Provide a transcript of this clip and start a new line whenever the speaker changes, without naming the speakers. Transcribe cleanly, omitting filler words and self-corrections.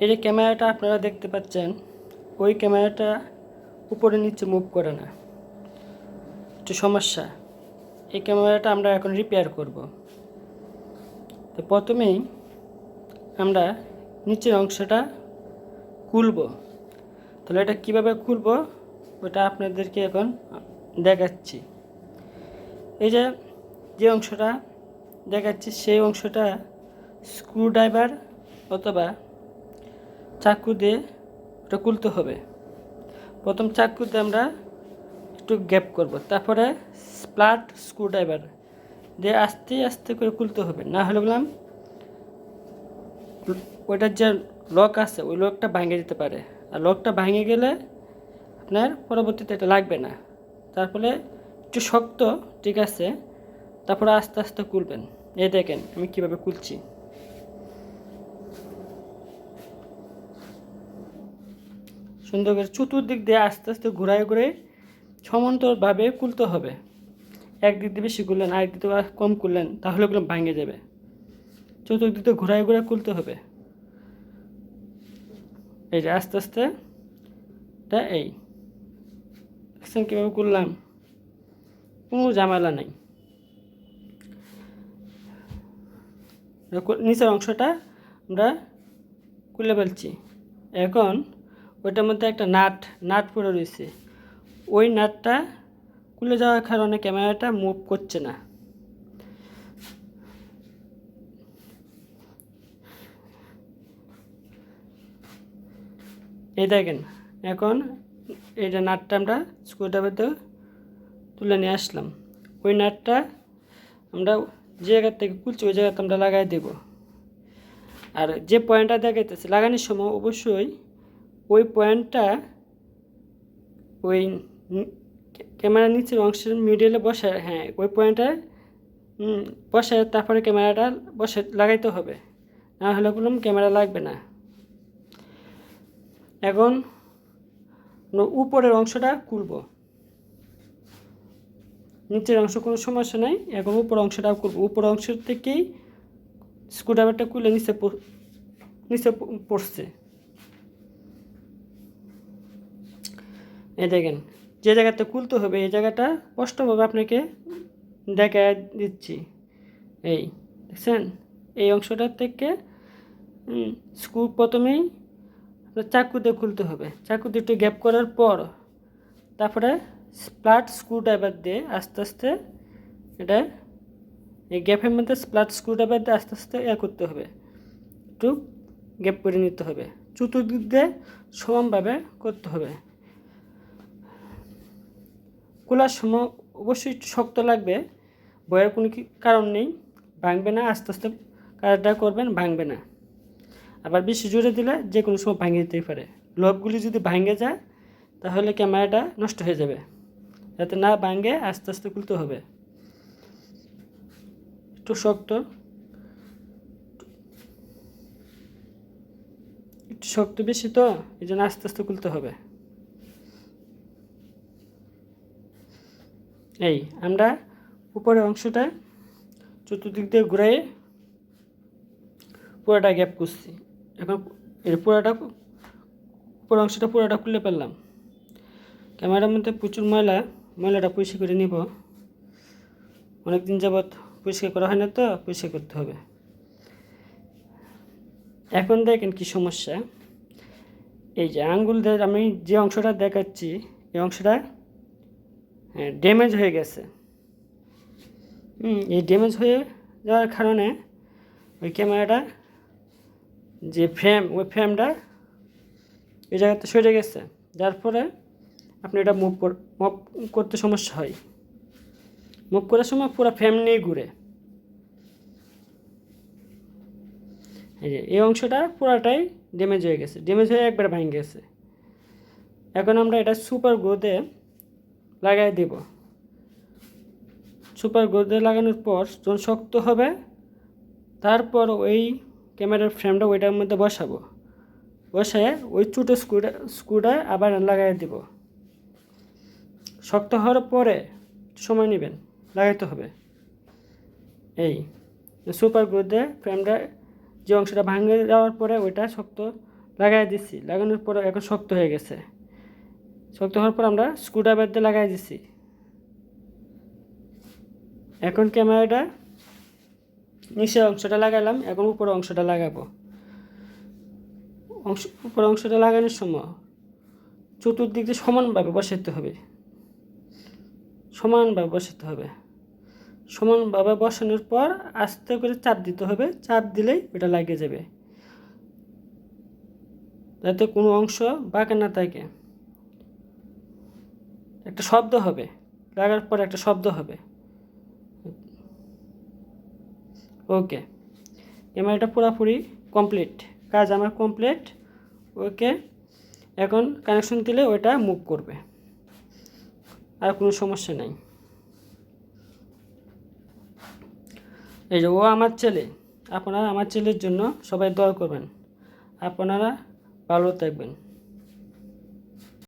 এই যে ক্যামেরাটা আপনারা দেখতে পাচ্ছেন, ওই ক্যামেরাটা উপরে নিচে মুভ করে না, একটু সমস্যা। এই ক্যামেরাটা আমরা এখন রিপেয়ার করব। তো প্রথমেই আমরা নিচের অংশটা খুলব। তাহলে এটা কীভাবে খুলব ওটা আপনাদেরকে এখন দেখাচ্ছি। এই যে অংশটা দেখাচ্ছি সেই অংশটা স্ক্রুড্রাইভার অথবা চাকু দিয়ে ওটা খুলতে হবে। প্রথম চাকু দিয়ে আমরা একটু গ্যাপ করব, তারপরে স্প্লাট স্ক্রুড্রাইভার দিয়ে আস্তে আস্তে করে খুলতে হবে। না হলে বললাম ওইটার যে লক আছে ওই লকটা ভেঙে যেতে পারে, আর লকটা ভেঙে গেলে আপনার পরবর্তীতে এটা লাগবে না। তারপরে একটু শক্ত, ঠিক আছে, তারপরে আস্তে আস্তে খুলবেন। এই দেখেন আমি কীভাবে খুলছি। সুন্দর করে চতুর্দিক দিয়ে আস্তে আস্তে ঘুরায় ঘুরায় সমান্তরভাবে খুলতে হবে। একদিক দিয়ে বেশি খুললেন, আরেক দিক দিয়ে কম খুললেন, তাহলে ওগুলো ভেঙে যাবে। চতুর্দিক দিয়ে ঘুরায় ঘুরায় খুলতে হবে। এই যে আস্তে আস্তে এই দেখছেন কীভাবে করলাম, কোনো ঝামেলা নেই। নিচের অংশটা আমরা খুলে ফেলছি। এখন ওইটার মধ্যে একটা নাট পড়ে রয়েছে, ওই নাটটা খুলে যাওয়ার কারণে ক্যামেরাটা মুভ করছে না। এই দেখেন এখন এইটা নাটটা আমরা স্ক্রুড্রাইভারতে তুলে নিয়ে আসলাম। ওই নাটটা আমরা যে জায়গা থেকে খুলছি ওই জায়গাতে আমরা লাগাই দেব। আর যে পয়েন্টটা দেখাইতেছে লাগানোর সময় অবশ্যই ওই পয়েন্টটা ওই ক্যামেরার নিচের অংশের মিডলে বসে, হ্যাঁ ওই পয়েন্টটা বসে তারপরে ক্যামেরাটা বসে লাগাইতে হবে, না হলে বললাম ক্যামেরা লাগবে না। এখন উপরের অংশটা খুলব, নিচের অংশ কোনো সমস্যা নাই। এখন উপর অংশটাও খুলব। উপর অংশ থেকেই স্ক্রুড্রাইভারটা খুলে নিচে পড়ছে। এই দেখেন যে জায়গাতে খুলতে হবে এই জায়গাটা স্পষ্টভাবে আপনাকে দেখা দিচ্ছি। এই দেখছেন এই অংশটার থেকে স্ক্রু প্রথমেই চাকু দিয়ে খুলতে হবে। চাকু দিয়ে একটু গ্যাপ করার পর তারপরে স্প্লাট স্ক্রুড্রাইভার দিয়ে আস্তে আস্তে এটা এই গ্যাপের মধ্যে স্প্লাট স্ক্রুড্রাইভার দিয়ে আস্তে আস্তে করতে হবে, একটু গ্যাপ করে নিতে হবে। চতুর্দিক দিয়ে সমানভাবে করতে হবে। খোলার সময় অবশ্যই একটু শক্ত লাগবে, ভয়ের কোনো কারণ নেই, ভাঙবে না। আস্তে আস্তে কাজটা করবেন, ভাঙবে না। আবার বেশি জোরে দিলে যে কোনো সময় ভাঙে যেতেই পারে। লকগুলি যদি ভাঙে যায় তাহলে ক্যামেরাটা নষ্ট হয়ে যাবে। যাতে না ভাঙে আস্তে আস্তে খুলতে হবে। একটু শক্ত বেশি তো এই জন্য আস্তে আস্তে খুলতে হবে। এই আমরা উপরের অংশটা চতুর্দিক দিয়ে ঘুরাই পুরোটা গ্যাপ করছি। এখন এর উপর অংশটা পুরোটা খুলে ফেললাম। ক্যামেরার মধ্যে প্রচুর ময়লাটা পরিষ্কার করে নিব। অনেকদিন যাবৎ পরিষ্কার করা হয় না, তো পরিষ্কার করতে হবে। এখন দেখেন কি সমস্যা। এই যে আঙ্গুল দিয়ে আমি যে অংশটা দেখাচ্ছি এই অংশটা ড্যামেজ হয়ে গেছে। এই ড্যামেজ হয়ে যাওয়ার কারণে ওই ক্যামেরাটা যে ওই ফ্রেমটা এই জায়গাতে সরে গেছে, যার ফলে আপনি এটা মুভ করতে সমস্যা হয়। মুভ করার সময় পুরো ফ্রেম নিয়ে ঘুরে। এই অংশটা পুরাটাই ড্যামেজ হয়ে গেছে, ড্যামেজ হয়ে একবার ভেঙে গেছে। এখন আমরা এটা সুপার গ্লু দিয়ে লাগাই দেব। সুপার গ্লু দিয়ে লাগানোর পর যখন শক্ত হবে তারপর ওই ক্যামেরার ফ্রেমটা ওইটার মধ্যে বসায় ওই ছোটো স্ক্রুটা আবার লাগাই দেব। শক্ত হওয়ার পরে সময় নেবেন, লাগাইতে হবে। এই সুপার গ্লু দিয়ে ফ্রেমটা যে অংশটা ভাঙে যাওয়ার পরে ওইটা শক্ত লাগাই দিচ্ছি, লাগানোর পর এখন শক্ত হয়ে গেছে। শক্ত হওয়ার পর আমরা স্ক্রুড্রাইভার দিয়ে লাগাই দিচ্ছি। এখন ক্যামেরাটা নিচের অংশটা লাগালাম, এখন উপরের অংশটা লাগাবো। উপরের অংশটা লাগানোর সময় চতুর্দিক দিয়ে সমানভাবে বসাতে হবে, সমানভাবে বসানোর পর আস্তে করে চাপ দিতে হবে। চাপ দিলেই ওটা লাগিয়ে যাবে, যাতে কোনো অংশ বাঁকা না থাকে। একটা শব্দ হবে, লাগার পর একটা শব্দ হবে। ওকে, ক্যামেরাটা পুরোপুরি কমপ্লিট, কাজ আমার কমপ্লিট। ওকে, এখন কানেকশন দিলে ওইটা মুভ করবে, আর কোনো সমস্যা নেই। এই যে ও আমার ছেলে, আপনারা আমার ছেলের জন্য সবাই দোয়া করবেন। আপনারা ভালো থাকবেন।